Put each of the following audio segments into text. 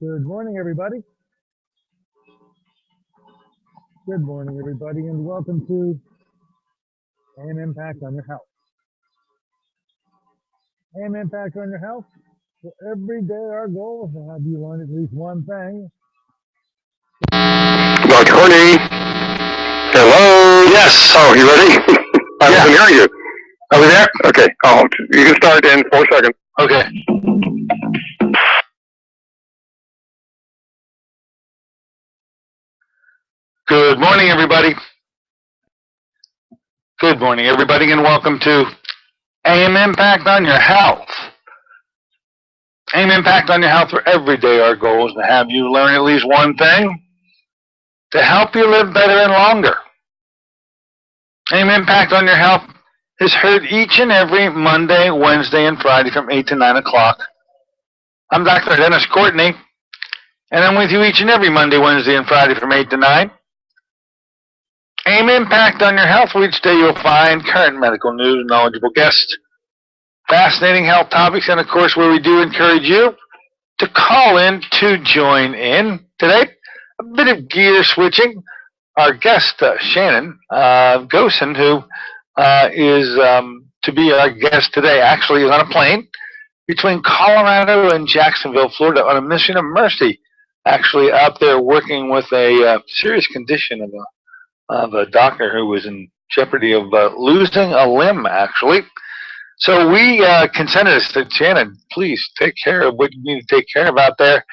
Good morning, everybody. Good morning, everybody, and welcome to AM Impact on Your Health. AM Impact on Your Health. So every day our goal is to have you learn at least one thing. Dr. Courtney. Hello. Yes. Oh, you ready? I wasn't hearing you. Are we there? Okay. Oh, you can start in 4 seconds. Okay. Good morning, everybody. Good morning, everybody, and welcome to AM Impact on Your Health. AM Impact on Your Health, where every day our goal is to have you learn at least one thing to help you live better and longer. AM Impact on Your Health is heard each and every Monday, Wednesday, and Friday from 8 to 9 o'clock. I'm Dr. Dennis Courtney, and I'm with you each and every Monday, Wednesday, and Friday from 8 to 9. AM Impact on Your Health, where each day you'll find current medical news, knowledgeable guests, fascinating health topics, and of course where we do encourage you to call in to join in. Today, a bit of gear switching. Our guest, Shannon Gosen, who is to be our guest today, actually is on a plane between Colorado and Jacksonville, Florida, on a mission of mercy, actually out there working with a serious condition of a doctor who was in jeopardy of losing a limb, actually. So we consented to say, Shannon, please take care of what you need to take care of out there,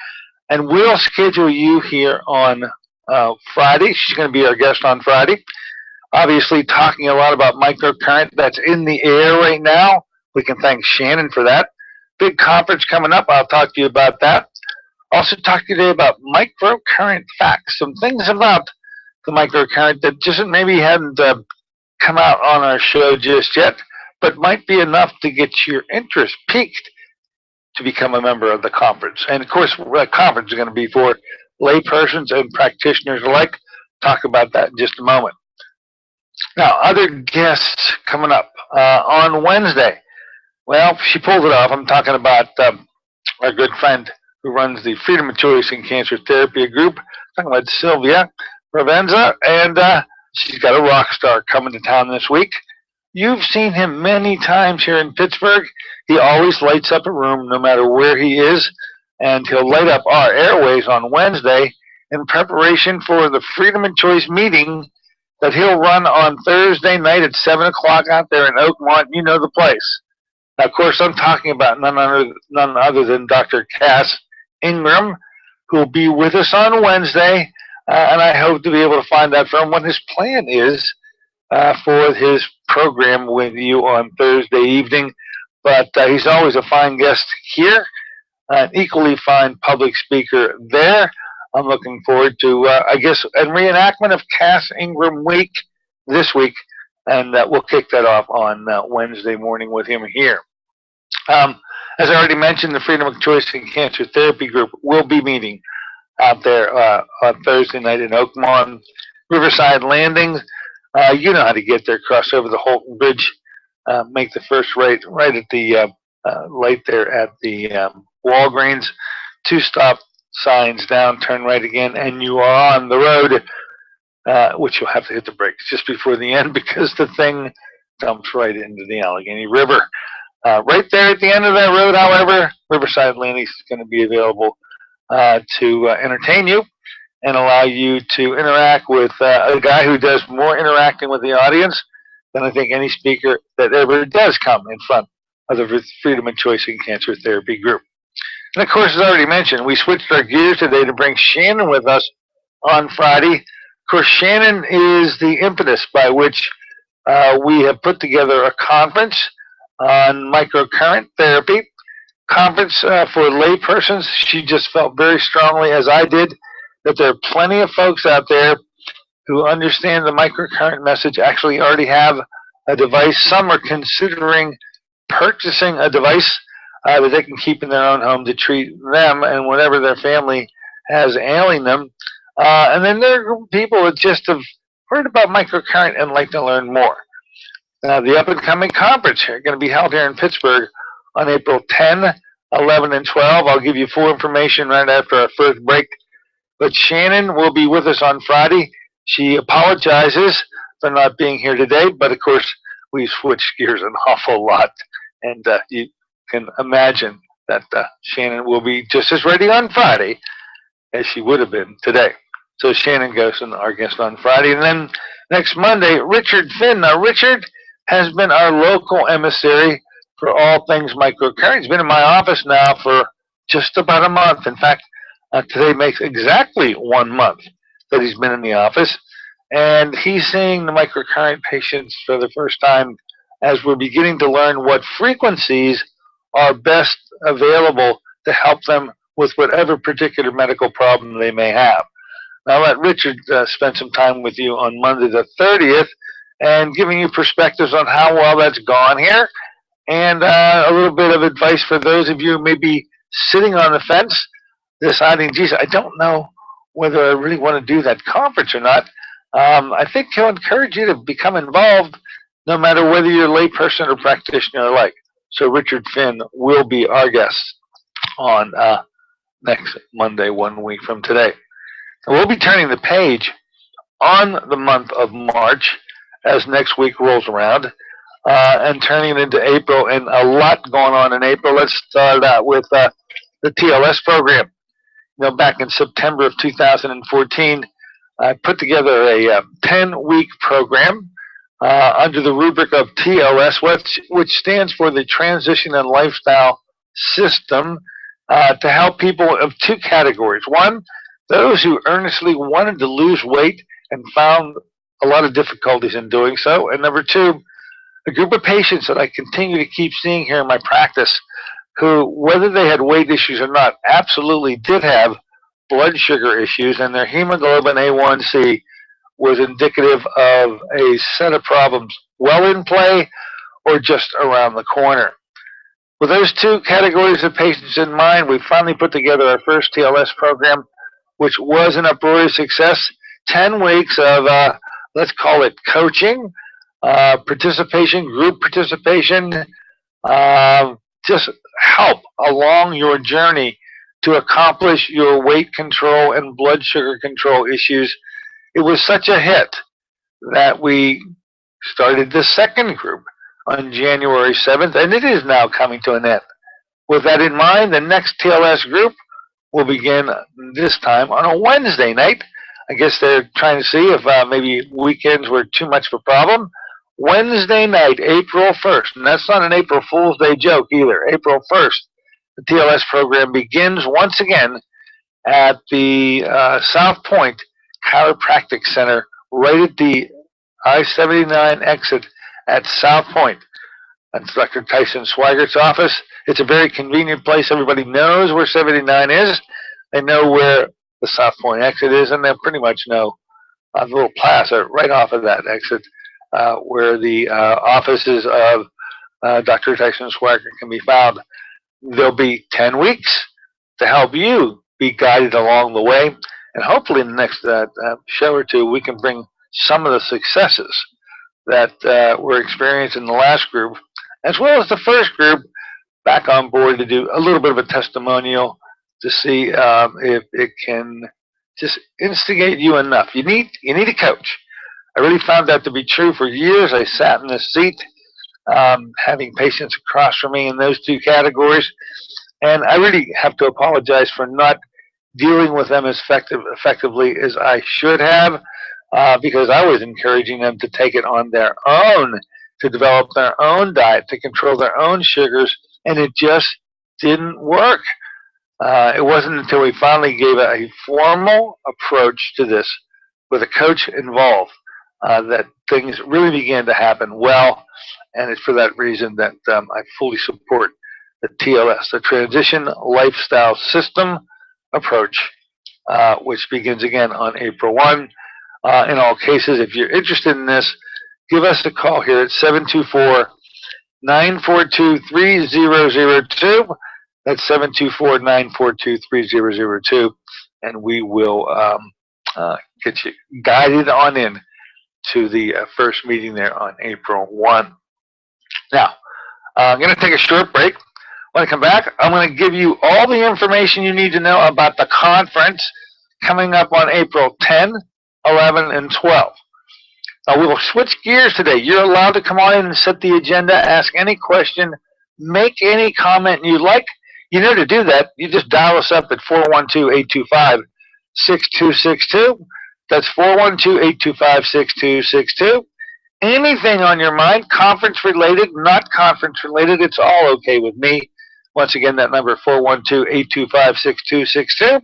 and we'll schedule you here on Friday. She's going to be our guest on Friday. Obviously talking a lot about microcurrent that's in the air right now. We can thank Shannon for that. Big conference coming up. I'll talk to you about that. Also talk to you today about microcurrent facts, some things about the microcurrent that just maybe hadn't come out on our show just yet, but might be enough to get your interest piqued to become a member of the conference. And of course, the conference is going to be for laypersons and practitioners alike. Talk about that in just a moment. Now, other guests coming up on Wednesday. Well, she pulled it off. I'm talking about our good friend who runs the Freedom of Choice in Cancer Therapy group. I'm talking about Sylvia Provenza, and she's got a rock star coming to town this week. You've seen him many times here in Pittsburgh. He always lights up a room no matter where he is, and he'll light up our airways on Wednesday in preparation for the Freedom of Choice meeting that he'll run on Thursday night at 7 o'clock out there in Oakmont. You know the place. Now, of course, I'm talking about none other than Dr. Cass Ingram, who will be with us on Wednesday, and I hope to be able to find out from him what his plan is for his program with you on Thursday evening. But he's always a fine guest here, an equally fine public speaker there. I'm looking forward to, I guess, a reenactment of Cass Ingram Week this week, and we'll kick that off on Wednesday morning with him here. As I already mentioned, the Freedom of Choice in Cancer Therapy group will be meeting out there on Thursday night in Oakmont, Riverside Landing. You know how to get there. Cross over the Holton Bridge, make the first right at the light there at the Walgreens. 2 stop signs down, turn right again, and you are on the road, which you'll have to hit the brakes just before the end because the thing dumps right into the Allegheny River. Right there at the end of that road, however, Riverside Landing is going to be available to entertain you and allow you to interact with a guy who does more interacting with the audience than I think any speaker that ever does come in front of the Freedom of Choice in Cancer Therapy group. And of course, as I already mentioned, we switched our gears today to bring Shannon with us on Friday. Of course, Shannon is the impetus by which we have put together a conference on microcurrent therapy. Conference for laypersons. She just felt very strongly, as I did, that there are plenty of folks out there who understand the microcurrent message, actually already have a device. Some are considering purchasing a device that they can keep in their own home to treat them and whatever their family has ailing them. And then there are people that just have heard about microcurrent and like to learn more. The up-and-coming conference are going to be held here in Pittsburgh on April 10, 11, and 12. I'll give you full information right after our first break. But Shannon will be with us on Friday. She apologizes for not being here today, but of course, we've switched gears an awful lot. And you can imagine that Shannon will be just as ready on Friday as she would have been today. So Shannon goes and our guest on Friday. And then next Monday, Richard Finn. Now, Richard has been our local emissary for all things microcurrent. He's been in my office now for just about a month. In fact, today makes exactly 1 month that he's been in the office. And he's seeing the microcurrent patients for the first time as we're beginning to learn what frequencies are best available to help them with whatever particular medical problem they may have. Now, I'll let Richard spend some time with you on Monday the 30th and giving you perspectives on how well that's gone here and a little bit of advice for those of you who may be sitting on the fence deciding, geez, I don't know whether I really want to do that conference or not. I think he'll encourage you to become involved no matter whether you're a layperson or practitioner alike. So Richard Finn will be our guest on next Monday, 1 week from today. And we'll be turning the page on the month of March as next week rolls around and turning it into April, and a lot going on in April. Let's start out with the TLS program. You know, back in September of 2014, I put together a 10-week program under the rubric of TLS, which stands for the Transition and Lifestyle System, to help people of two categories. One, those who earnestly wanted to lose weight and found a lot of difficulties in doing so. And number two, a group of patients that I continue to keep seeing here in my practice who, whether they had weight issues or not, absolutely did have blood sugar issues, and their hemoglobin A1C was indicative of a set of problems well in play or just around the corner. With those two categories of patients in mind, we finally put together our first TLS program, which was an uproarious success. 10 weeks of, let's call it coaching, participation, group participation, just help along your journey to accomplish your weight control and blood sugar control issues. It was such a hit that we started the second group on January 7th, and it is now coming to an end. With that in mind, the next TLS group will begin this time on a Wednesday night. I guess they're trying to see if maybe weekends were too much of a problem. Wednesday night, April 1st, and that's not an April Fool's Day joke either. April 1st, the TLS program begins once again at the South Point Chiropractic Center, right at the I-79 exit at South Point. That's Dr. Tyson Swigert's office. It's a very convenient place. Everybody knows where 79 is. They know where the South Point exit is, and they pretty much know the little plaza right off of that exit where the offices of Dr. Tyson Swigert can be found. There'll be 10 weeks to help you be guided along the way, and hopefully in the next show or two we can bring some of the successes that were experienced in the last group, as well as the first group, back on board to do a little bit of a testimonial to see if it can just instigate you enough. You need a coach. I really found that to be true. For years I sat in this seat having patients across from me in those two categories, and I really have to apologize for not dealing with them as effectively as I should have, because I was encouraging them to take it on their own, to develop their own diet, to control their own sugars, and it just didn't work. It wasn't until we finally gave a formal approach to this with a coach involved that things really began to happen well. And it's for that reason that I fully support the TLS, the Transition Lifestyle System approach, which begins again on April 1. In all cases, if you're interested in this, give us a call here at 724-942-3002. That's 724-942-3002, and we will get you guided on in to the first meeting there on April 1. Now, I'm going to take a short break. When I come back, I'm going to give you all the information you need to know about the conference coming up on April 10, 11, and 12. We will switch gears today. You're allowed to come on in and set the agenda, ask any question, make any comment you like. You know to do that, you just dial us up at 412-825-6262. That's 412-825-6262. Anything on your mind, conference related, not conference related, it's all okay with me. Once again, that number 412-825-6262.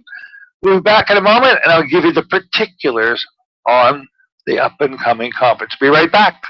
We'll be back in a moment, and I'll give you the particulars on the up-and-coming conference. Be right back.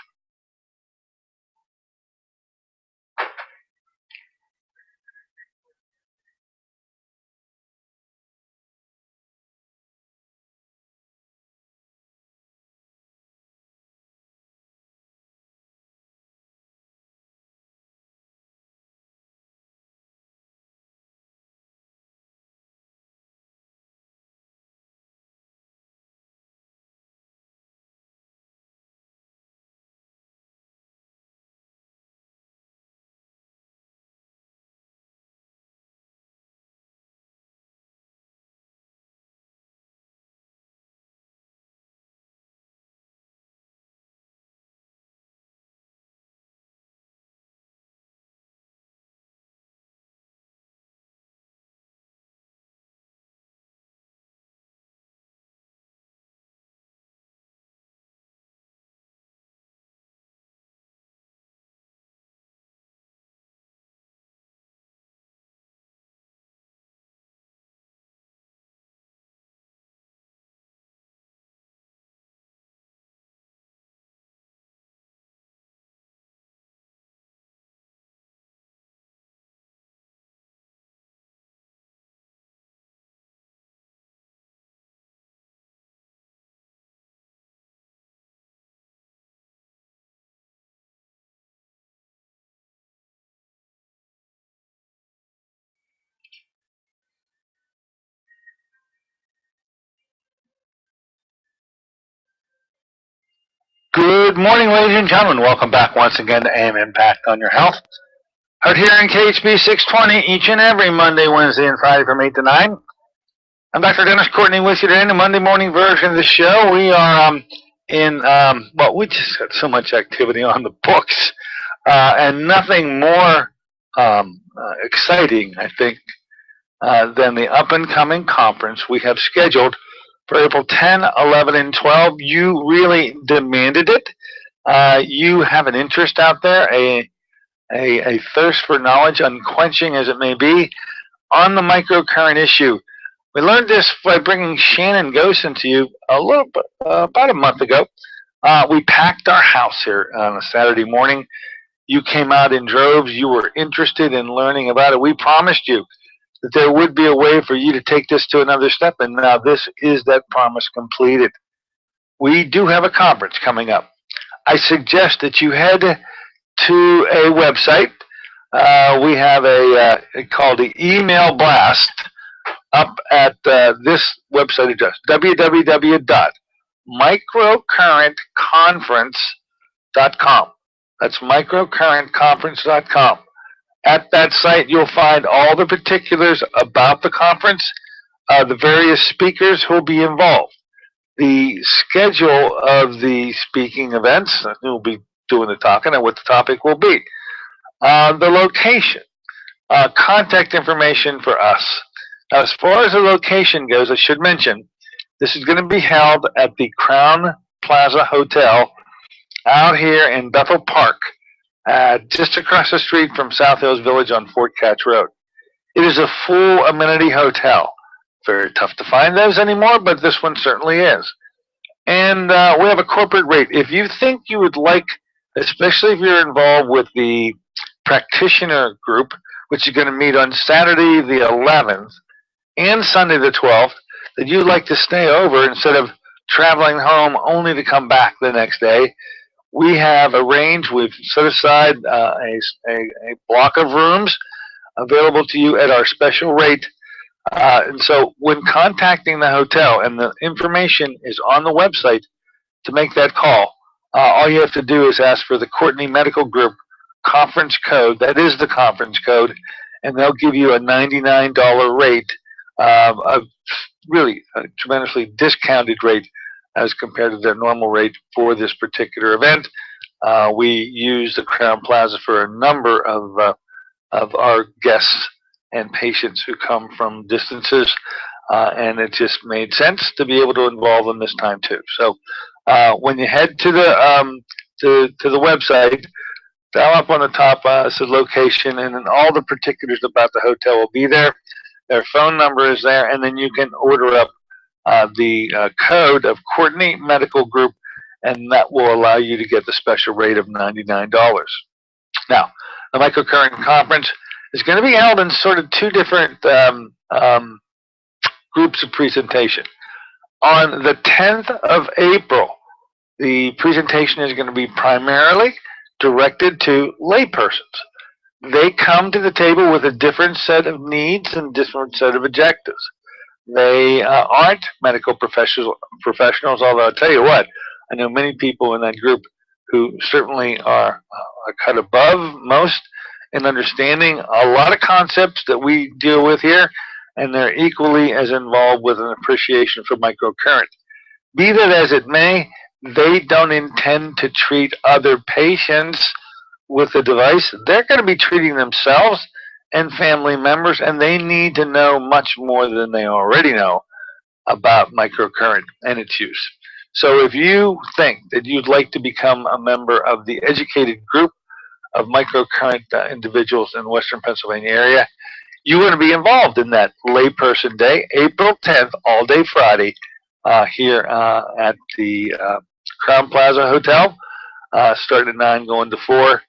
Good morning, ladies and gentlemen. Welcome back once again to AM Impact on Your Health. Heard here in KHB 620 each and every Monday, Wednesday, and Friday from 8 to 9. I'm Dr. Dennis Courtney with you today in the Monday morning version of the show. We are we just got so much activity on the books, and nothing more exciting, I think, than the up-and-coming conference we have scheduled for April 10, 11, and 12. You really demanded it. You have an interest out there, a thirst for knowledge, unquenching as it may be, on the microcurrent issue. We learned this by bringing Shannon Gosen to you about a month ago. We packed our house here on a Saturday morning. You came out in droves. You were interested in learning about it. We promised you that there would be a way for you to take this to another step, and now this is that promise completed. We do have a conference coming up. I suggest that you head to a website. We have called the email blast up at this website address, www.microcurrentconference.com. That's microcurrentconference.com. At that site, you'll find all the particulars about the conference, the various speakers who will be involved, the schedule of the speaking events, who will be doing the talking, and what the topic will be, the location, contact information for us. Now, as far as the location goes, I should mention, this is going to be held at the Crown Plaza Hotel out here in Bethel Park, just across the street from South Hills Village on Fort Cache Road. It is a full amenity hotel. Very tough to find those anymore, but this one certainly is. And we have a corporate rate. If you think you would like, especially if you're involved with the practitioner group, which is going to meet on Saturday the 11th and Sunday the 12th, that you'd like to stay over instead of traveling home only to come back the next day, we have arranged, we've set aside a block of rooms available to you at our special rate. And so when contacting the hotel, and the information is on the website to make that call, all you have to do is ask for the Courtney Medical Group conference code. That is the conference code, and they'll give you a $99 rate, a really tremendously discounted rate as compared to their normal rate for this particular event. We use the Crown Plaza for a number of our guests and patients who come from distances, and it just made sense to be able to involve them this time too. So when you head to the website, dial up on the top, it's the location, and then all the particulars about the hotel will be there. Their phone number is there, and then you can order up the code of Courtney Medical Group, and that will allow you to get the special rate of $99. Now, the Microcurrent Conference is going to be held in sort of two different groups of presentation. On the 10th of April, the presentation is going to be primarily directed to laypersons. They come to the table with a different set of needs and different set of objectives. They aren't medical professionals, although I'll tell you what, I know many people in that group who certainly are a cut above most in understanding a lot of concepts that we deal with here, and they're equally as involved with an appreciation for microcurrent. Be that as it may, they don't intend to treat other patients with the device. They're going to be treating themselves and family members, and they need to know much more than they already know about microcurrent and its use. So if you think that you'd like to become a member of the educated group of microcurrent individuals in Western Pennsylvania area, you want to be involved in that layperson day, April 10th, all day Friday, here at the Crown Plaza Hotel, starting at 9, going to 4.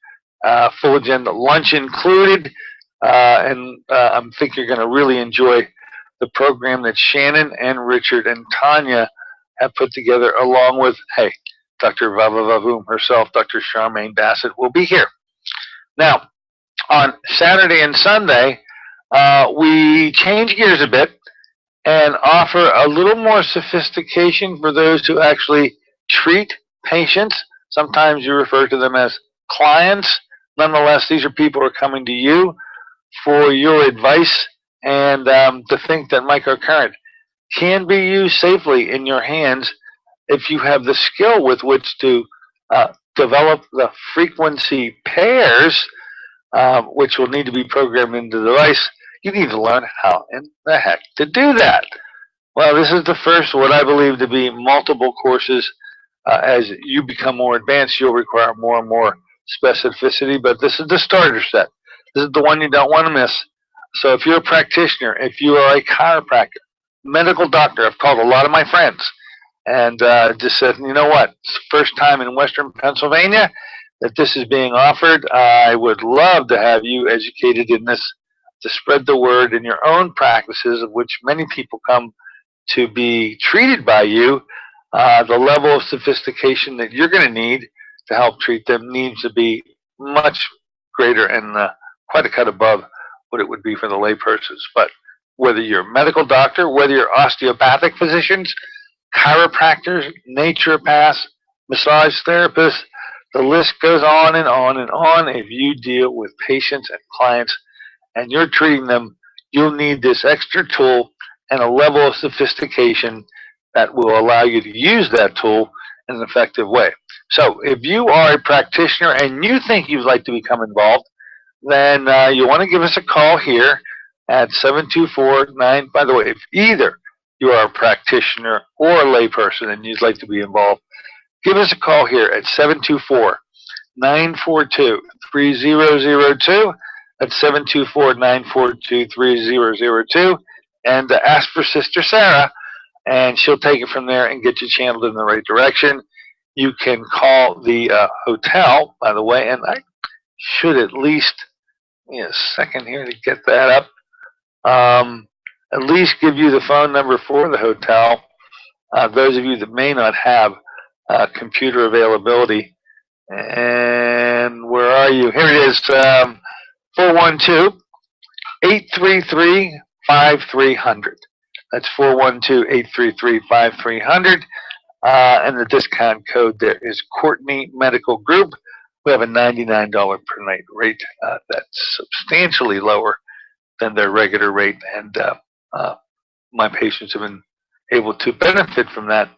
Full agenda, lunch included, and I think you're going to really enjoy the program that Shannon and Richard and Tanya have put together, along with, hey, Dr. Vavavoom herself, Dr. Charmaine Bassett, will be here. Now, on Saturday and Sunday, we change gears a bit and offer a little more sophistication for those who actually treat patients. Sometimes you refer to them as clients. Nonetheless, these are people who are coming to you for your advice, and to think that microcurrent can be used safely in your hands if you have the skill with which to develop the frequency pairs, which will need to be programmed into the device. You need to learn how in the heck to do that. Well, this is the first, what I believe to be multiple courses. As you become more advanced, you'll require more and more specificity, but this is the starter set. This is the one you don't want to miss. So if you're a practitioner, if you are a chiropractor, medical doctor, I've called a lot of my friends and just said, you know what, it's the first time in Western Pennsylvania that this is being offered. I would love to have you educated in this, to spread the word in your own practices, of which many people come to be treated by you. The level of sophistication that you're going to need to help treat them needs to be much greater and quite a cut above what it would be for the laypersons. But whether you're a medical doctor, whether you're osteopathic physicians, chiropractors, naturopaths, massage therapists, the list goes on and on and on. If you deal with patients and clients and you're treating them, you'll need this extra tool and a level of sophistication that will allow you to use that tool in an effective way. So if you are a practitioner and you think you'd like to become involved, then you want to give us a call here at 724-9. By the way, if either you are a practitioner or a layperson and you'd like to be involved, give us a call here at 724-942-3002. That's 724-942-3002. And ask for Sister Sarah, and she'll take it from there and get you channeled in the right direction. You can call the hotel, by the way, and I should at least, give me a second here to get that up, at least give you the phone number for the hotel. Those of you that may not have computer availability. And where are you? Here it is, 412-833-5300. That's 412-833-5300. And the discount code there is Courtney Medical Group. We have a $99 per night rate. That's substantially lower than their regular rate. And my patients have been able to benefit from that,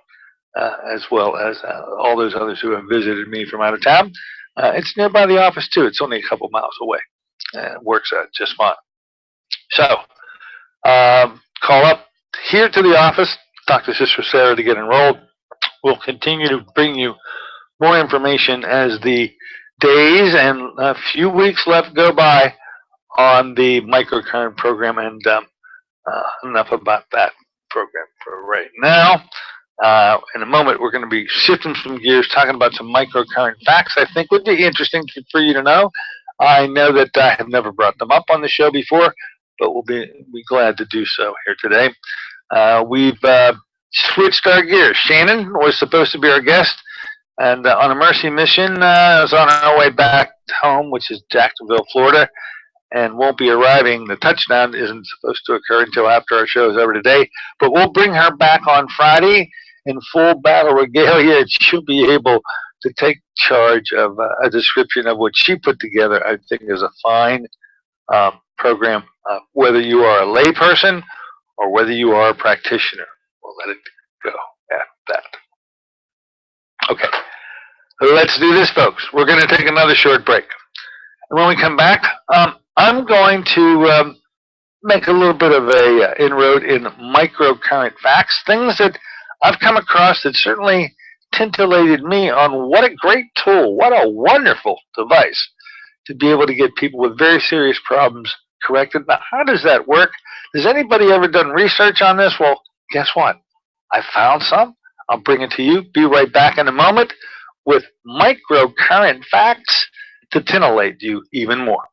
as well as all those others who have visited me from out of town. It's nearby the office, too. It's only a couple miles away. It works out just fine. So, call up here to the office, talk to Sister Sarah to get enrolled. We'll continue to bring you more information as the days and a few weeks left go by on the microcurrent program, and enough about that program for right now. In a moment, we're going to be shifting some gears, talking about some microcurrent facts I think would be interesting for you to know. I know that I have never brought them up on the show before, but we'll be glad to do so here today. We've switched our gears. Shannon was supposed to be our guest, and on a mercy mission, is on our way back home, which is Jacksonville, Florida, and won't be arriving. The touchdown isn't supposed to occur until after our show is over today, but we'll bring her back on Friday in full battle regalia. She'll be able to take charge of a description of what she put together. I think is a fine program, whether you are a layperson or whether you are a practitioner. We'll let it go at that. Okay, let's do this, folks. We're going to take another short break. And when we come back, I'm going to make a little bit of a inroad in microcurrent facts, things that I've come across that certainly tintillated me on what a great tool, what a wonderful device to be able to get people with very serious problems corrected. Now, how does that work? Has anybody ever done research on this? Well, guess what? I found some. I'll bring it to you. Be right back in a moment with microcurrent facts to titillate you even more.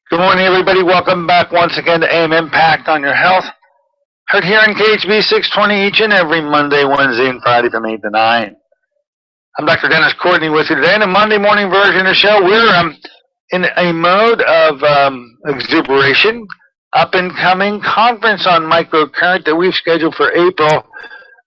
Good morning, everybody. Welcome back once again to AM Impact on Your Health. Heard here on KHB 620 each and every Monday, Wednesday, and Friday from 8 to 9. I'm Dr. Dennis Courtney with you today in a Monday morning version of the show. We're in a mode of exuberation. Up-and-coming conference on microcurrent that we've scheduled for April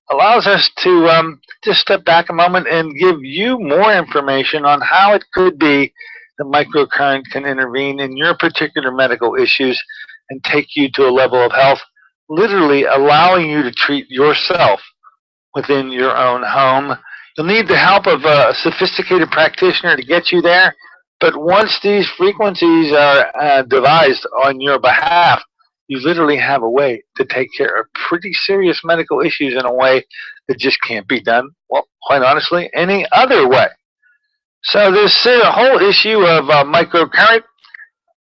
allows us to just step back a moment and give you more information on how it could be the microcurrent can intervene in your particular medical issues and take you to a level of health literally allowing you to treat yourself within your own home. You'll need the help of a sophisticated practitioner to get you there. But once these frequencies are devised on your behalf, you literally have a way to take care of pretty serious medical issues in a way that just can't be done, well, quite honestly, any other way. So this whole issue of microcurrent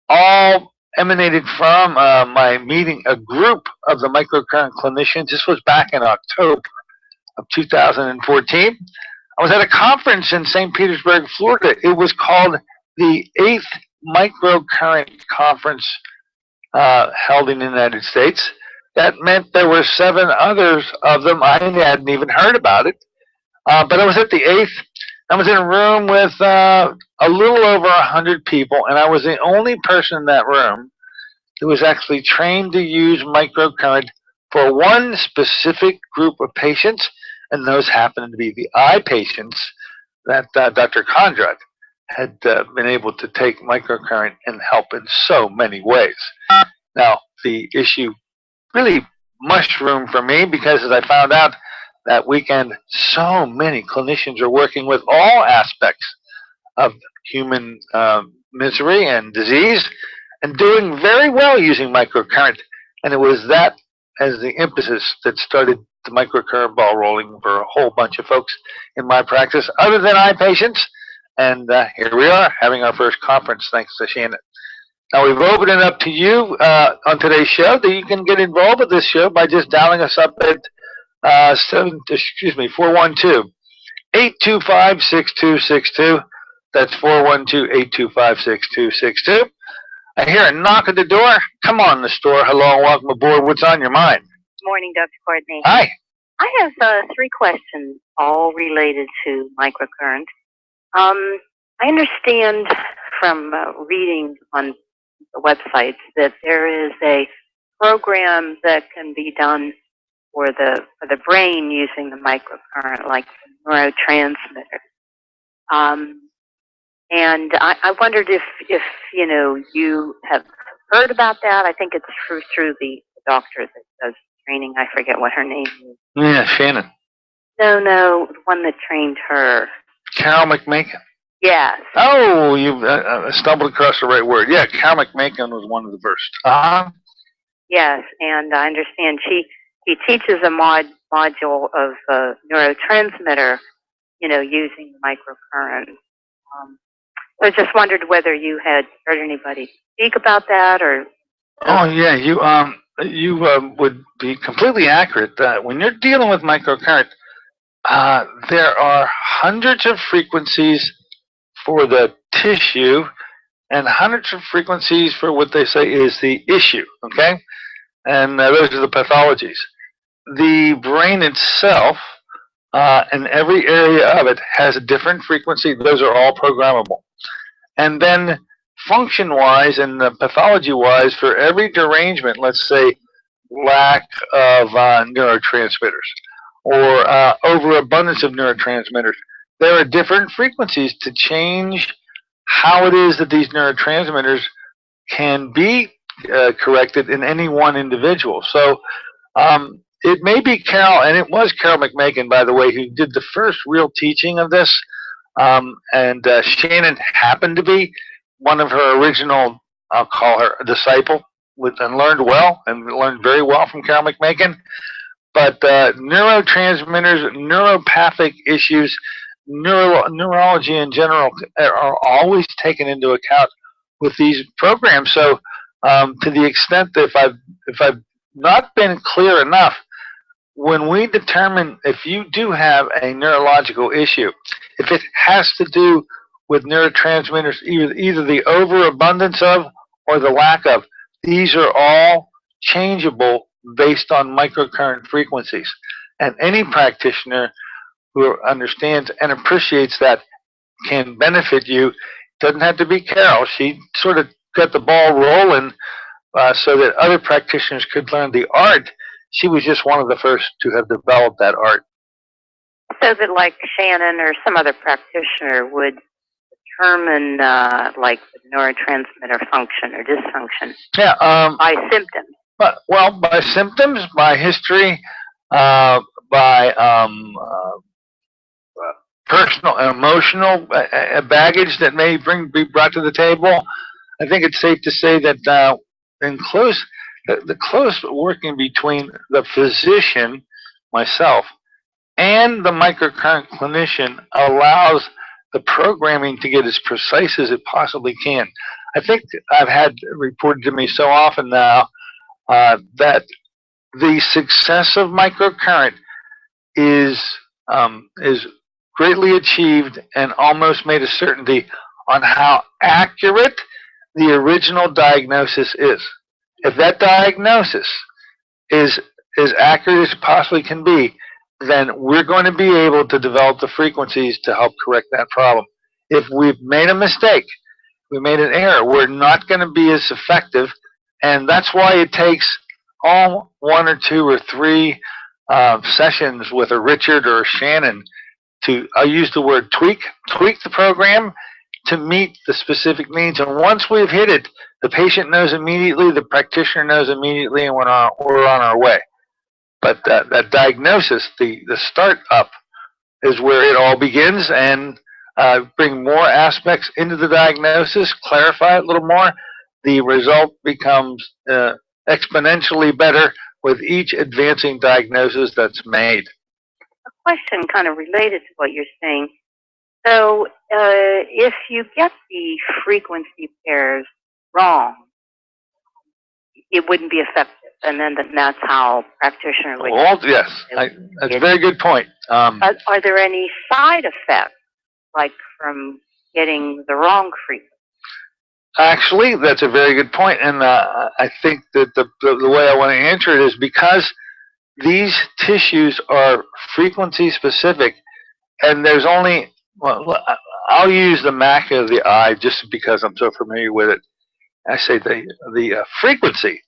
all emanated from my meeting a group of the microcurrent clinicians. This was back in October of 2014. I was at a conference in St. Petersburg, Florida. It was called the 8th Microcurrent Conference held in the United States. That meant there were 7 others of them. I hadn't even heard about it. But I was at the 8th. I was in a room with a little over 100 people, and I was the only person in that room who was actually trained to use microcurrent for one specific group of patients, and those happened to be the eye patients that Dr. Conrad had been able to take microcurrent and help in so many ways. Now, the issue really mushroomed for me because, as I found out that weekend, so many clinicians are working with all aspects of human misery and disease and doing very well using microcurrent. And it was that as the impetus that started the microcurrent ball rolling for a whole bunch of folks in my practice, other than eye patients. And here we are having our first conference, thanks to Shannon. Now, we've opened it up to you on today's show that you can get involved with this show by just dialing us up at 412-825-6262. That's 412-825-6262. I hear a knock at the door. Come on, the store. Hello and welcome aboard. What's on your mind? Morning, Dr. Courtney. Hi. I have 3 questions, all related to microcurrent. I understand from reading on the websites that there is a program that can be done for the brain using the microcurrent, like the neurotransmitter. And I wondered if you have heard about that. I think it's through the doctor that does training. I forget what her name is. Yeah, Shannon. No, the one that trained her. Carol McMakin. Yes. Oh, you've stumbled across the right word. Yeah, Carol McMakin was one of the first. Yes, and I understand she teaches a module of neurotransmitter, using the microcurrent. I just wondered whether you had heard anybody speak about that, or. Oh yeah, you would be completely accurate. When you're dealing with microcurrent, there are hundreds of frequencies for the tissue and hundreds of frequencies for what they say is the issue, okay? And those are the pathologies. The brain itself and every area of it has a different frequency. Those are all programmable. And then function-wise and pathology-wise, for every derangement, let's say lack of neurotransmitters or overabundance of neurotransmitters, there are different frequencies to change how it is that these neurotransmitters can be corrected in any one individual. So it may be Carol, and it was Carol McMakin, by the way, who did the first real teaching of this. And Shannon happened to be one of her original, I'll call her a disciple, and learned very well from Carol McMakin. But neurotransmitters, neuropathic issues, neurology in general are always taken into account with these programs. So to the extent that if I've not been clear enough, when we determine if you do have a neurological issue, if it has to do with neurotransmitters, either the overabundance of or the lack of, these are all changeable based on microcurrent frequencies. And any practitioner who understands and appreciates that can benefit you. Doesn't have to be Carol. She sort of got the ball rolling so that other practitioners could learn the art. She was just one of the first to have developed that art. So that like Shannon or some other practitioner would determine like the neurotransmitter function or dysfunction by symptoms. But, well, by symptoms, by history, by personal and emotional baggage that may be brought to the table. I think it's safe to say that the close working between the physician, myself, and the microcurrent clinician allows the programming to get as precise as it possibly can. I think I've had reported to me so often now that the success of microcurrent is greatly achieved and almost made a certainty on how accurate the original diagnosis is. If that diagnosis is as accurate as it possibly can be, then we're going to be able to develop the frequencies to help correct that problem. If we've made a mistake, we made an error, we're not going to be as effective, and that's why it takes all 1 or 2 or 3 sessions with a Richard or a Shannon to, I'll use the word tweak the program to meet the specific needs. And once we've hit it, the patient knows immediately, the practitioner knows immediately, and we're on our way. But that diagnosis, the start up, is where it all begins, and bring more aspects into the diagnosis, clarify it a little more. The result becomes exponentially better with each advancing diagnosis that's made. A question kind of related to what you're saying. So if you get the frequency pairs wrong, it wouldn't be effective, and then that's how practitioner would. Well, yes, that's a very good point. Are there any side effects, like from getting the wrong frequency? Actually, that's a very good point, and I think that the way I want to answer it is because these tissues are frequency specific, and there's only, well, I'll use the macula of the eye just because I'm so familiar with it. I say the frequency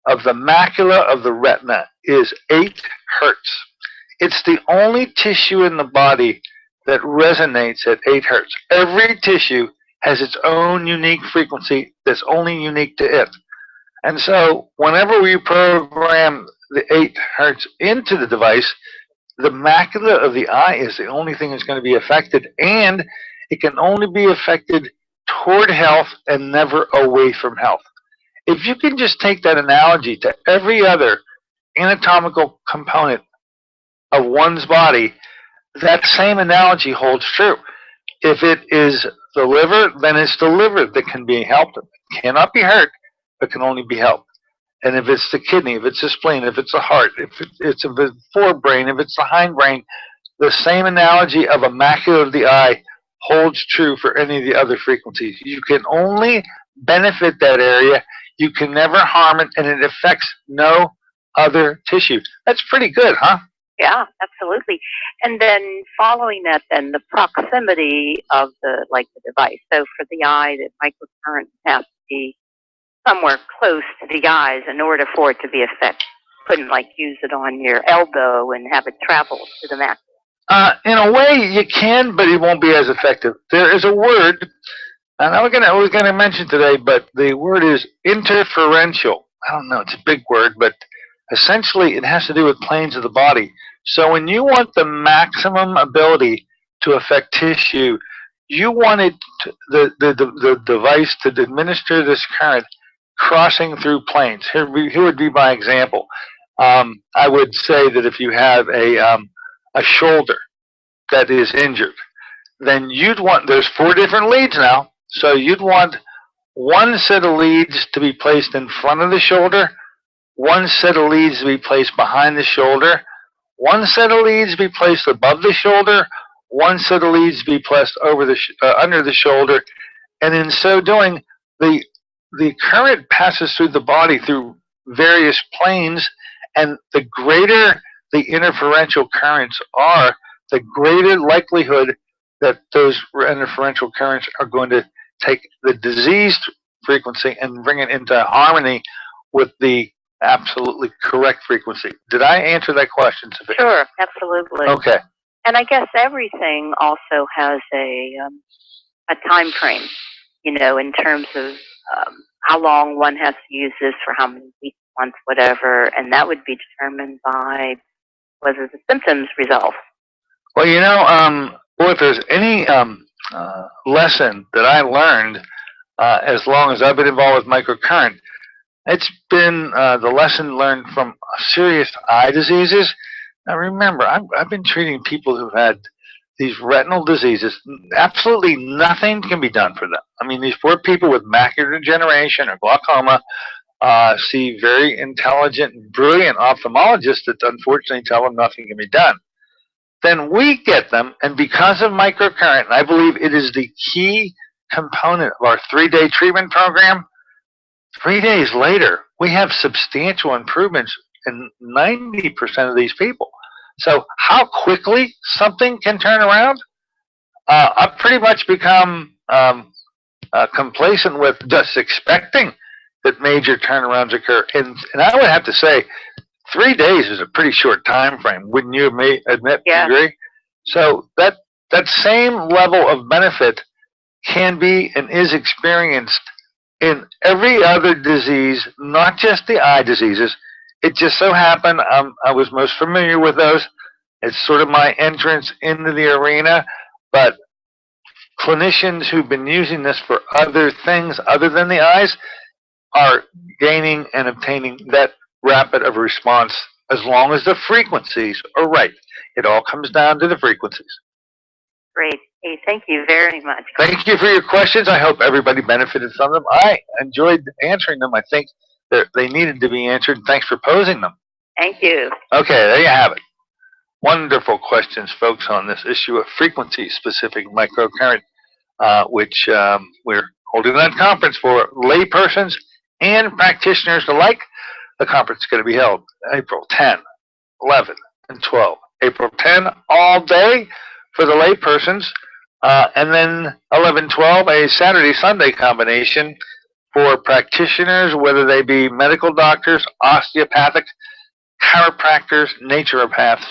of the macula of the retina is 8 hertz. It's the only tissue in the body that resonates at 8 hertz. Every tissue has its own unique frequency that's only unique to it. And so whenever we program the 8 hertz into the device, the macula of the eye is the only thing that's going to be affected, and it can only be affected toward health and never away from health. If you can just take that analogy to every other anatomical component of one's body, that same analogy holds true. If it is the liver, then it's the liver that can be helped. It cannot be hurt, but can only be helped. And if it's the kidney, if it's the spleen, if it's the heart, if it's the forebrain, if it's the hindbrain, the same analogy of a macula of the eye holds true for any of the other frequencies. You can only benefit that area. You can never harm it, and it affects no other tissue. That's pretty good, huh? Yeah, absolutely. And then following that, then the proximity of the device. So for the eye, the microcurrent has to be somewhere close to the eyes in order for it to be effective. Couldn't use it on your elbow and have it travel to the macula. In a way, you can, but it won't be as effective. There is a word, and I was going to mention today, but the word is interferential. I don't know, it's a big word, but essentially it has to do with planes of the body. So when you want the maximum ability to affect tissue, you wanted the device to administer this current crossing through planes. Here would be my example. I would say that if you have a shoulder that is injured, then you'd want, there's 4 different leads now, so you'd want one set of leads to be placed in front of the shoulder, one set of leads to be placed behind the shoulder, one set of leads to be placed above the shoulder, one set of leads to be placed over the under the shoulder, and in so doing, the current passes through the body through various planes, and the greater the interferential currents are, the greater likelihood that those interferential currents are going to take the diseased frequency and bring it into harmony with the absolutely correct frequency. Did I answer that question sufficiently? Sure, absolutely. Okay. And I guess everything also has a time frame, in terms of how long one has to use this for how many weeks once whatever, and that would be determined by whether the symptoms resolve. Well, if there's any lesson that I learned as long as I've been involved with microcurrent, it's been the lesson learned from serious eye diseases. Now remember, I've been treating people who've had these retinal diseases. Absolutely nothing can be done for them. I mean, these poor people with macular degeneration or glaucoma see very intelligent, brilliant ophthalmologists that unfortunately tell them nothing can be done. Then we get them, and because of microcurrent, and I believe it is the key component of our 3-day treatment program, 3 days later, we have substantial improvements in 90% of these people. So how quickly something can turn around, I've pretty much become complacent with just expecting that major turnarounds occur. And I would have to say, 3 days is a pretty short time frame. Wouldn't you admit? Yeah. Agree? So that same level of benefit can be and is experienced in every other disease, not just the eye diseases. It just so happened I was most familiar with those. It's sort of my entrance into the arena, but clinicians who've been using this for other things other than the eyes are gaining and obtaining that rapid of response as long as the frequencies are right. It all comes down to the frequencies. Great. Hey, thank you very much. Thank you for your questions. I hope everybody benefited from them. I enjoyed answering them. I think that they needed to be answered. Thanks for posing them. Thank you. Okay, there you have it. Wonderful questions, folks, on this issue of frequency-specific microcurrent, which we're holding that conference for laypersons and practitioners alike. The conference is going to be held April 10, 11, and 12. April 10, all day for the laypersons, and then 11, 12, a Saturday-Sunday combination for practitioners, whether they be medical doctors, osteopathic, chiropractors, naturopaths,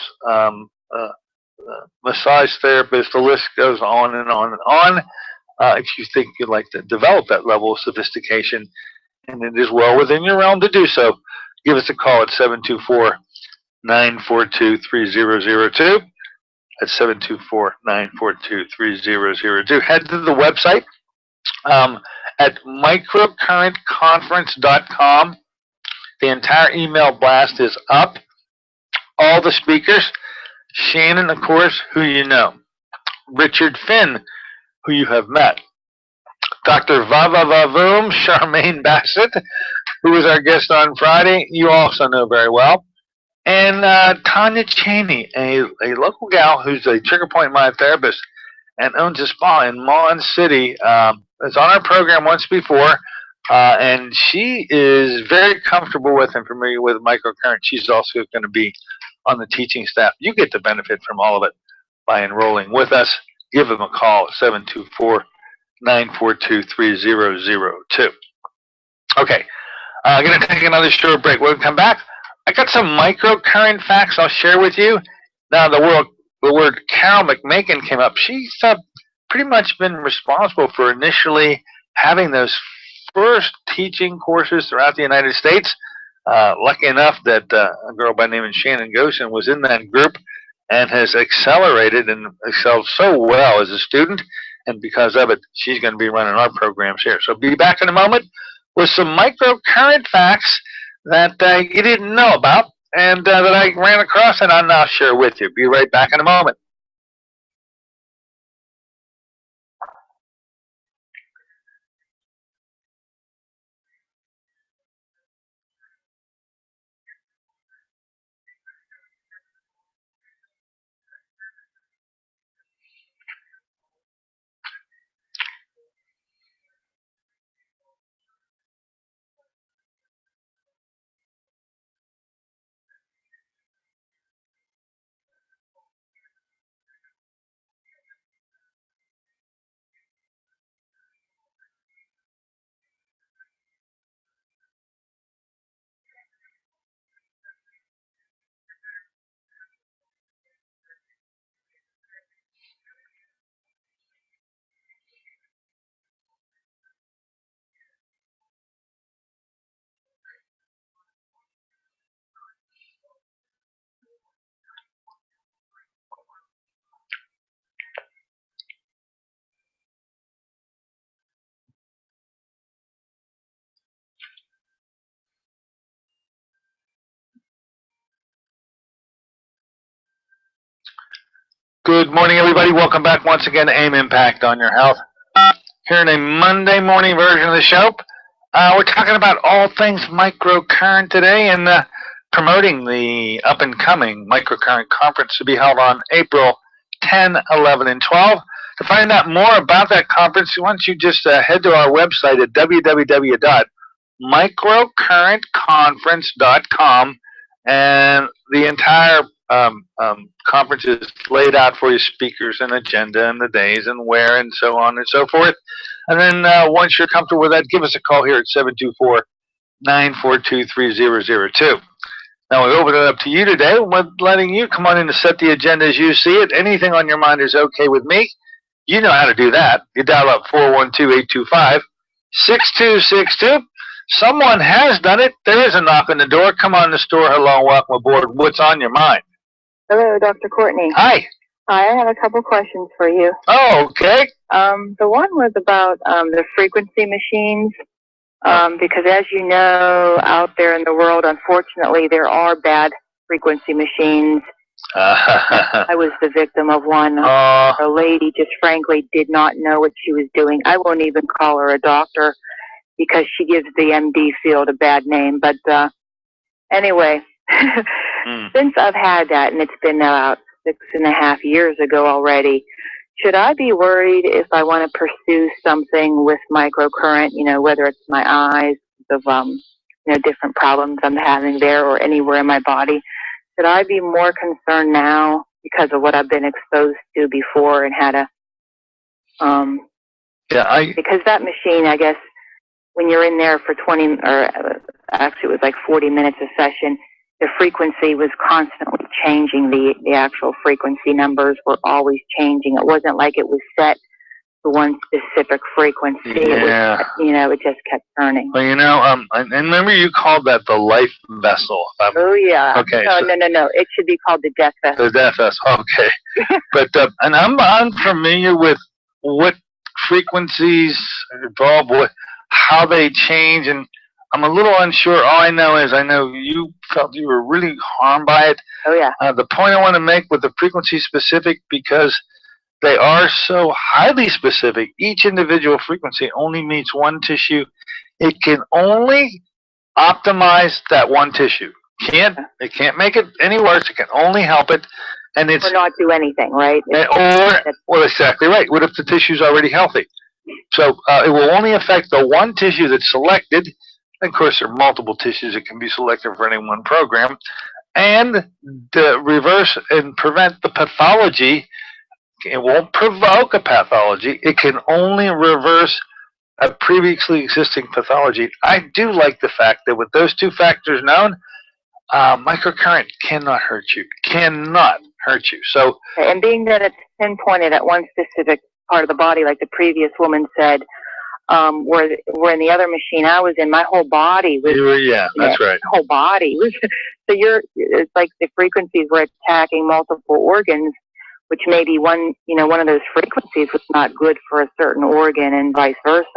massage therapists, the list goes on and on and on. If you think you'd like to develop that level of sophistication, and it is well within your realm to do so, give us a call at 724-942-3002. That's 724-942-3002. Head to the website at microcurrentconference.com. The entire email blast is up. All the speakers, Shannon, of course, who you know, Richard Finn, who you have met, Dr. Vavavoom, Charmaine Bassett, who was our guest on Friday, you also know very well, and Tanya Cheney, a local gal who's a trigger point myotherapist and owns a spa in Mon City. It's on our program once before, and she is very comfortable with and familiar with microcurrent. She's also going to be on the teaching staff. You get to benefit from all of it by enrolling with us. Give them a call at 724-942-3002. Okay, I'm going to take another short break. When we come back, I got some microcurrent facts I'll share with you. Now, the word Carol McMakin came up. She's pretty much been responsible for initially having those first teaching courses throughout the United States. Lucky enough that a girl by the name of Shannon Goshen was in that group and has accelerated and excelled so well as a student. And because of it, she's going to be running our programs here. So be back in a moment with some microcurrent facts that you didn't know about and that I ran across, and I'll now share with you. Be right back in a moment. Good morning, everybody. Welcome back once again to AIM Impact on Your Health. Here in a Monday morning version of the show, we're talking about all things microcurrent today and promoting the up-and-coming Microcurrent Conference to be held on April 10, 11, and 12. To find out more about that conference, why don't you just head to our website at www.microcurrentconference.com, and the entire conference is laid out for you, speakers and agenda and the days and where and so on and so forth. And then once you're comfortable with that, give us a call here at 724-942-3002. Now we open it up to you today. We're letting you come on in to set the agenda as you see it. Anything on your mind is okay with me. You know how to do that. You dial up 412-825-6262. Someone has done it. There is a knock on the door. Come on in the store. Hello, welcome aboard. What's on your mind? Hello, Dr. Courtney. Hi. Hi, I have a couple questions for you. Oh, okay. The one was about the frequency machines, because as you know, out there in the world, unfortunately, there are bad frequency machines. I was the victim of one. A lady just frankly did not know what she was doing. I won't even call her a doctor because she gives the MD field a bad name. But anyway, since I've had that, and it's been about 6.5 years ago already, should I be worried if I want to pursue something with microcurrent, you know, whether it's my eyes, of different problems I'm having there, or anywhere in my body? Should I be more concerned now because of what I've been exposed to before and had a because that machine, I guess, when you're in there for 20, or actually it was like 40 minutes a session, the frequency was constantly changing. The actual frequency numbers were always changing. It wasn't like it was set to one specific frequency. Yeah. It was, it just kept turning. Well, and remember you called that the life vessel. Oh, yeah. Okay. No. It should be called the death vessel. The death vessel. Okay. But and I'm unfamiliar with what frequencies are involved with, how they change, and I'm a little unsure. All I know is I know you felt you were really harmed by it. Oh, yeah. The point I want to make with the frequency specific, because they are so highly specific, each individual frequency only meets one tissue. It can only optimize that one tissue. It can't make it any worse. It can only help it. And it's or not do anything, right? Well, exactly right. What if the tissue's already healthy? So it will only affect the one tissue that's selected. Of course, there are multiple tissues that can be selected for any one program. And to reverse and prevent the pathology. It won't provoke a pathology. It can only reverse a previously existing pathology. I do like the fact that with those two factors known, microcurrent cannot hurt you. Cannot hurt you. So, and being that it's pinpointed at one specific part of the body, like the previous woman said, where in the other machine I was in, my whole body was. That's right. Whole body was. So it's like the frequencies were attacking multiple organs, which maybe one of those frequencies was not good for a certain organ, and vice versa.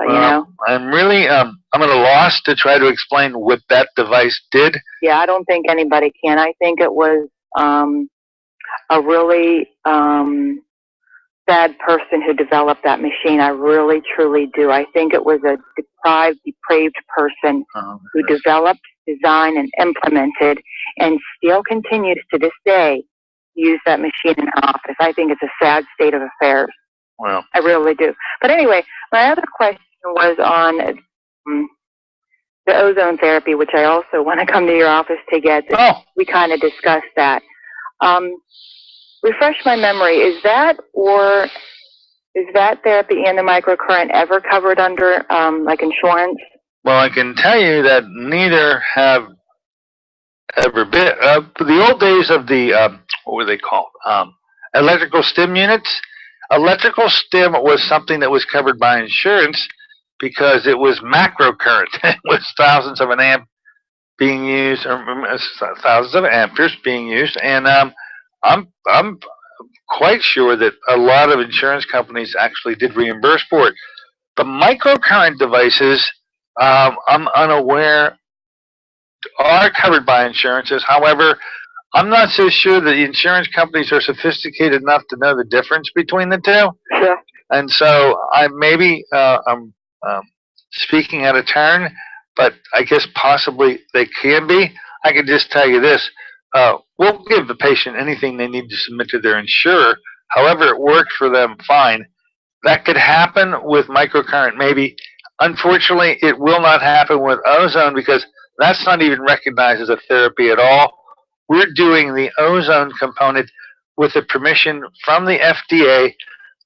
I'm really I'm at a loss to try to explain what that device did. Yeah, I don't think anybody can. I think it was a really sad person who developed that machine. I really, truly do. I think it was a depraved person who developed, designed, and implemented, and still continues to this day, use that machine in office. I think it's a sad state of affairs. Well, I really do. But anyway, my other question was on the ozone therapy, which I also want to come to your office to get. We kind of discussed that. Refresh my memory. Is that therapy and the microcurrent ever covered under like insurance? Well, I can tell you that neither have ever been. The old days of the what were they called? Electrical stim units. Electrical stim was something that was covered by insurance because it was macrocurrent. It was thousands of an amp being used, or thousands of amperes being used, and I'm quite sure that a lot of insurance companies actually did reimburse for it. The microcurrent devices, I'm unaware, are covered by insurances. However, I'm not so sure that the insurance companies are sophisticated enough to know the difference between the two. Sure. And so I'm speaking out of turn, but I guess possibly they can be. I can just tell you this. We'll give the patient anything they need to submit to their insurer. However it works for them, fine. That could happen with microcurrent, maybe. Unfortunately, it will not happen with ozone because that's not even recognized as a therapy at all. We're doing the ozone component with the permission from the FDA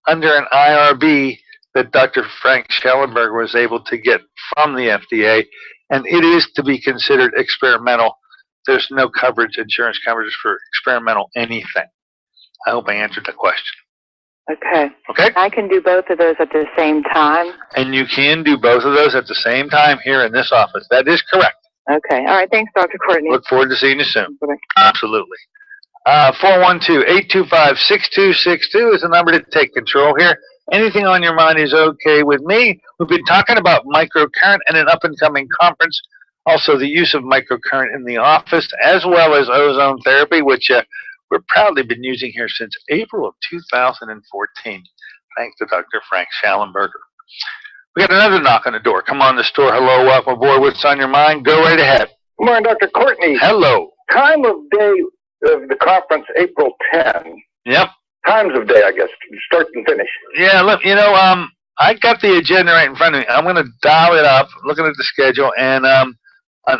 under an IRB that Dr. Frank Schellenberger was able to get from the FDA, and it is to be considered experimental. There's no coverage, insurance coverage for experimental anything. I hope I answered the question. Okay. Okay? I can do both of those at the same time. And you can do both of those at the same time here in this office. That is correct. Okay. All right. Thanks, Dr. Courtney. Look forward to seeing you soon. Bye-bye. Absolutely. 412-825-6262 is the number to take control here. Anything on your mind is okay with me. We've been talking about microcurrent and an up-and-coming conference. Also, the use of microcurrent in the office, as well as ozone therapy, which we've proudly been using here since April of 2014. Thanks to Dr. Frank Schellenberger. We got another knock on the door. Come on the store. Hello, welcome aboard. What's on your mind? Go right ahead. Good morning, Dr. Courtney. Hello. Time of day of the conference, April 10. Yep. Times of day, I guess, start and finish. Yeah, look, I got the agenda right in front of me. I'm going to dial it up, looking at the schedule, and on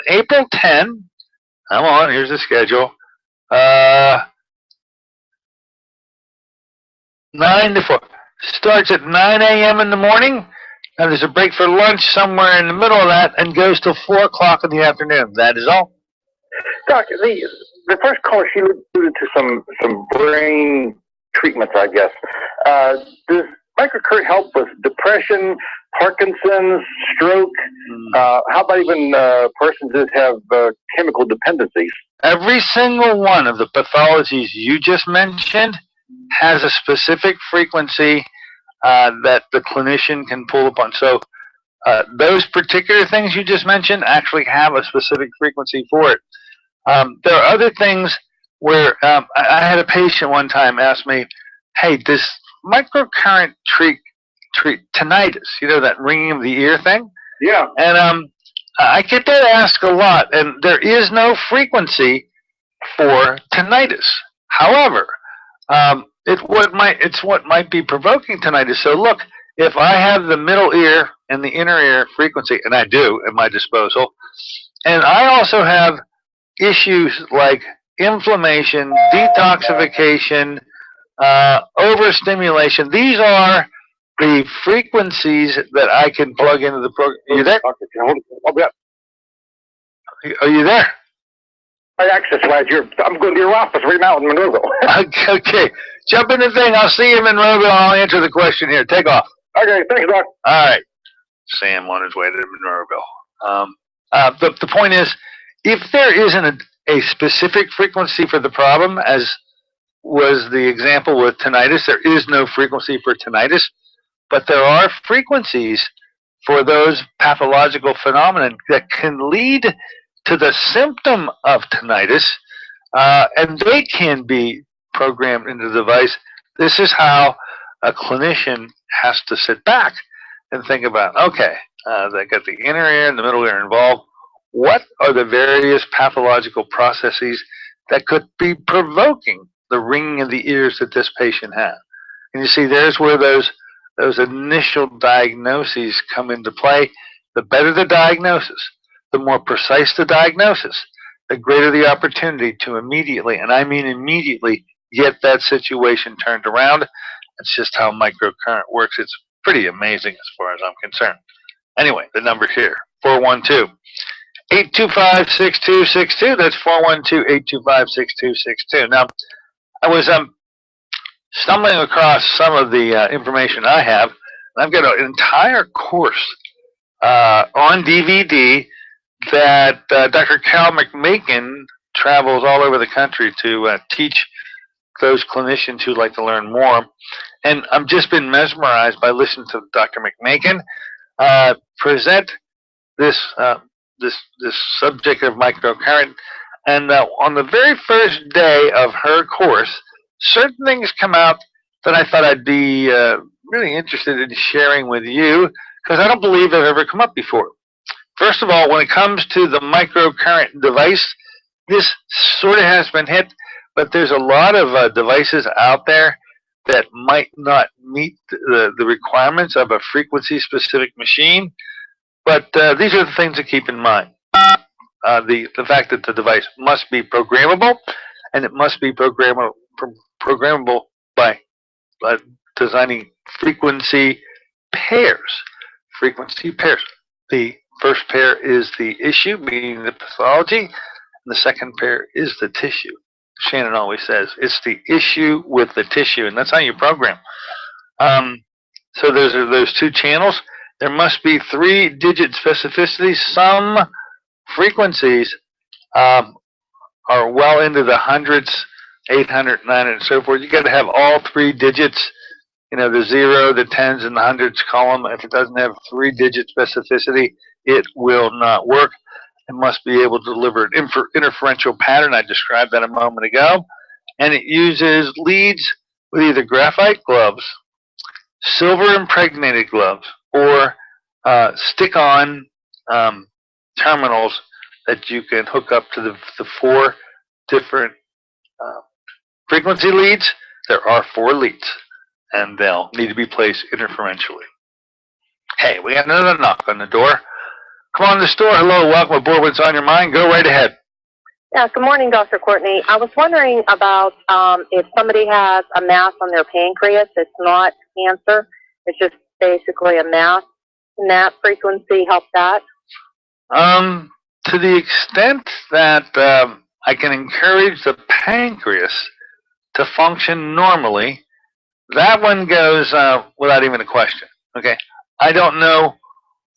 April 10, come on, here's the schedule, 9 to 4. Starts at 9 a.m. in the morning, and there's a break for lunch somewhere in the middle of that, and goes till 4 o'clock in the afternoon. That is all. Doctor, the first caller, she alluded to some brain treatments, I guess. Does microcurrent help with depression, Parkinson's, stroke? How about even persons that have chemical dependencies? Every single one of the pathologies you just mentioned has a specific frequency that the clinician can pull upon. So those particular things you just mentioned actually have a specific frequency for it. There are other things where I had a patient one time ask me, hey, does microcurrent treat tinnitus? You know, that ringing of the ear thing? Yeah. And I get that asked a lot, and there is no frequency for tinnitus. However, it's what might be provoking tinnitus. So look, if I have the middle ear and the inner ear frequency, and I do at my disposal, and I also have issues like inflammation, detoxification, overstimulation. These are the frequencies that I can plug into the program. Are you there? Are you there? My access wise, I'm going to your office right now in Monroeville. Okay. Jump in the thing. I'll see you in Monroeville. I'll answer the question here. Take off. Okay, thanks, Doc. All right. Sam on his way to Monroeville. The point is, if there isn't a specific frequency for the problem, as was the example with tinnitus, there is no frequency for tinnitus, but there are frequencies for those pathological phenomena that can lead to the symptom of tinnitus, and they can be programmed into the device. This is how a clinician has to sit back and think about, okay, they got the inner ear and the middle ear involved. What are the various pathological processes that could be provoking the ringing of the ears that this patient has? And you see, there's where those initial diagnoses come into play. The better the diagnosis, the more precise the diagnosis, the greater the opportunity to immediately, and I mean immediately, get that situation turned around. That's just how microcurrent works. It's pretty amazing as far as I'm concerned. Anyway, the number here, 412-825-6262. That's 412-825-6262. Now, I was stumbling across some of the information I have. I've got an entire course on DVD that Dr. Cal McMakin travels all over the country to teach those clinicians who'd like to learn more. And I've just been mesmerized by listening to Dr. McMakin present this subject of microcurrent. And on the very first day of her course, certain things come out that I thought I'd be really interested in sharing with you, because I don't believe they've ever come up before. First of all, when it comes to the microcurrent device, this sort of has been hit, but there's a lot of devices out there that might not meet the requirements of a frequency-specific machine. But these are the things to keep in mind. The fact that the device must be programmable, and it must be programmable by designing frequency pairs. Frequency pairs. The first pair is the issue, meaning the pathology, and the second pair is the tissue. Shannon always says it's the issue with the tissue, and that's how you program. So those two channels. There must be 3-digit specificity. Some frequencies are well into the hundreds, 800, 900, and so forth. You got to have all 3 digits. You know, the 0, the 10s, and the hundreds column. If it doesn't have 3-digit specificity, it will not work. It must be able to deliver an interferential pattern. I described that a moment ago. And it uses leads with either graphite gloves, silver impregnated gloves, or stick-on terminals that you can hook up to the 4 different frequency leads. There are 4 leads, and they'll need to be placed interferentially. Hey, we got another knock on the door. Come on to the store. Hello, welcome aboard. What's on your mind? Go right ahead. Yeah, good morning, Dr. Courtney. I was wondering about if somebody has a mass on their pancreas. It's not cancer. It's just basically a mass. Can that frequency help that? To the extent that I can encourage the pancreas to function normally, that one goes without even a question. Okay, I don't know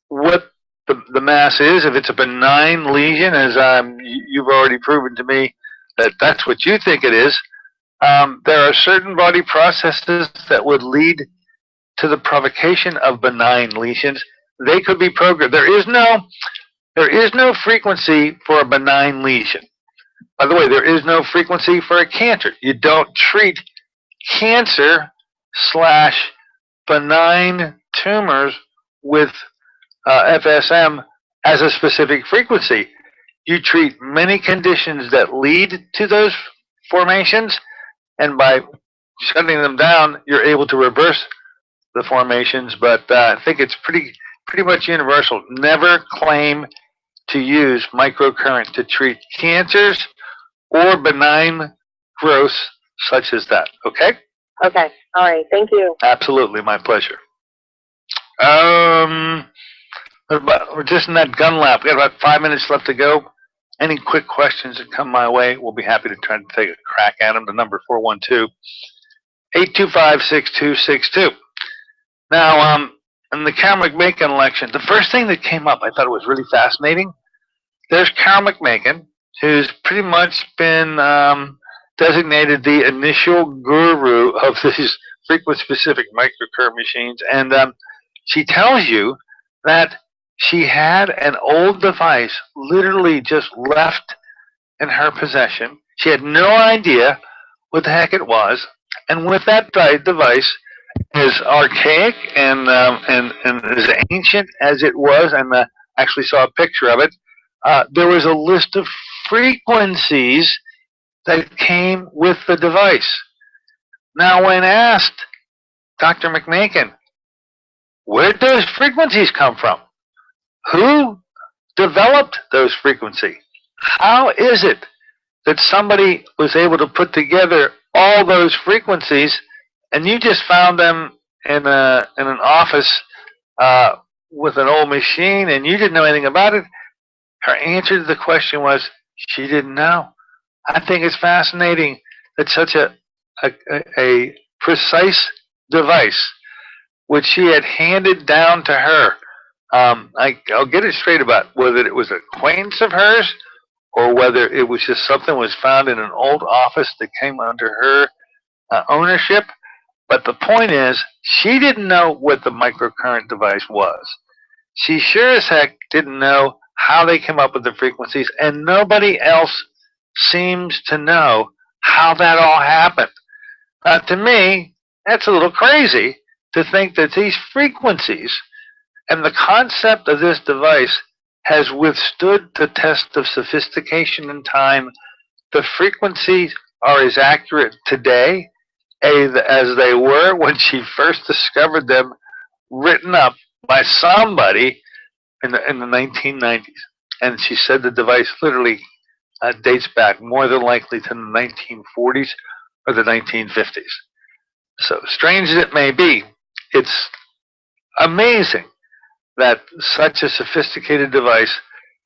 what the mass is. If it's a benign lesion, as you've already proven to me that that's what you think it is, there are certain body processes that would lead to the provocation of benign lesions. They could be programmed. There is no frequency for a benign lesion. By the way, there is no frequency for a cancer. You don't treat cancer / benign tumors with FSM as a specific frequency. You treat many conditions that lead to those formations, and by shutting them down, you're able to reverse the formations. But I think it's pretty much universal. Never claim to use microcurrent to treat cancers or benign growths such as that. Okay? Okay. All right. Thank you. Absolutely. My pleasure. We're just in that gun lap. We got about 5 minutes left to go. Any quick questions that come my way, we'll be happy to try to take a crack at them. The number 412-825-6262. Now, in the Carol McMakin election, the first thing that came up, I thought it was really fascinating. There's Carol McMakin, who's pretty much been designated the initial guru of these frequency-specific microcurrent machines, and she tells you that she had an old device literally just left in her possession. She had no idea what the heck it was, and with that device, as archaic and as ancient as it was, and actually saw a picture of it, there was a list of frequencies that came with the device. Now, when asked, Dr. McMakin, where did those frequencies come from? Who developed those frequencies? How is it that somebody was able to put together all those frequencies, and you just found them in an office with an old machine, and you didn't know anything about it? Her answer to the question was she didn't know. I think it's fascinating that such a precise device, which she had handed down to her, I'll get it straight about whether it was an acquaintance of hers or whether it was just something was found in an old office that came under her ownership. But the point is, she didn't know what the microcurrent device was. She sure as heck didn't know how they came up with the frequencies, and nobody else seems to know how that all happened. To me, that's a little crazy to think that these frequencies and the concept of this device has withstood the test of sophistication and time. The frequencies are as accurate today as they were when she first discovered them, written up by somebody in the 1990s. And she said the device literally dates back more than likely to the 1940s or the 1950s. So strange as it may be, it's amazing that such a sophisticated device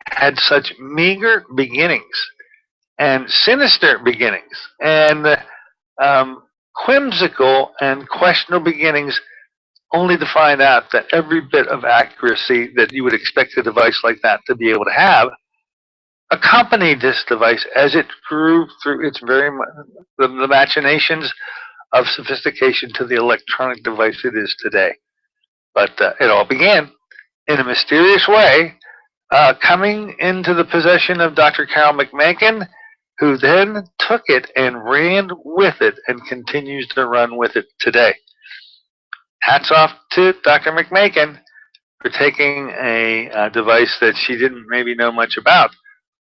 had such meager beginnings and sinister beginnings and whimsical and questionable beginnings, only to find out that every bit of accuracy that you would expect a device like that to be able to have accompanied this device as it grew through its the machinations of sophistication to the electronic device it is today. But it all began in a mysterious way, coming into the possession of Dr. Carol McMakin, who then took it and ran with it and continues to run with it today. Hats off to Dr. McMakin for taking a device that she didn't maybe know much about,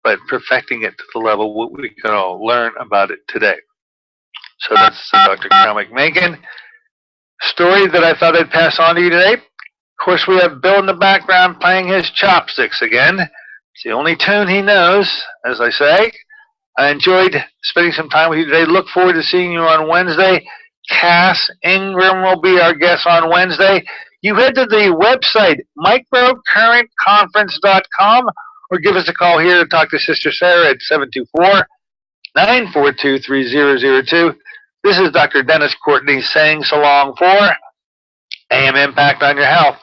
but perfecting it to the level what we can all learn about it today. So that's the Dr. Carol McMakin story that I thought I'd pass on to you today. Of course, we have Bill in the background playing his chopsticks again. It's the only tune he knows, as I say. I enjoyed spending some time with you today. Look forward to seeing you on Wednesday. Cass Ingram will be our guest on Wednesday. You head to the website, microcurrentconference.com, or give us a call here to talk to Sister Sarah at 724-942-3002. This is Dr. Dennis Courtney saying so long for AM Impact on Your Health.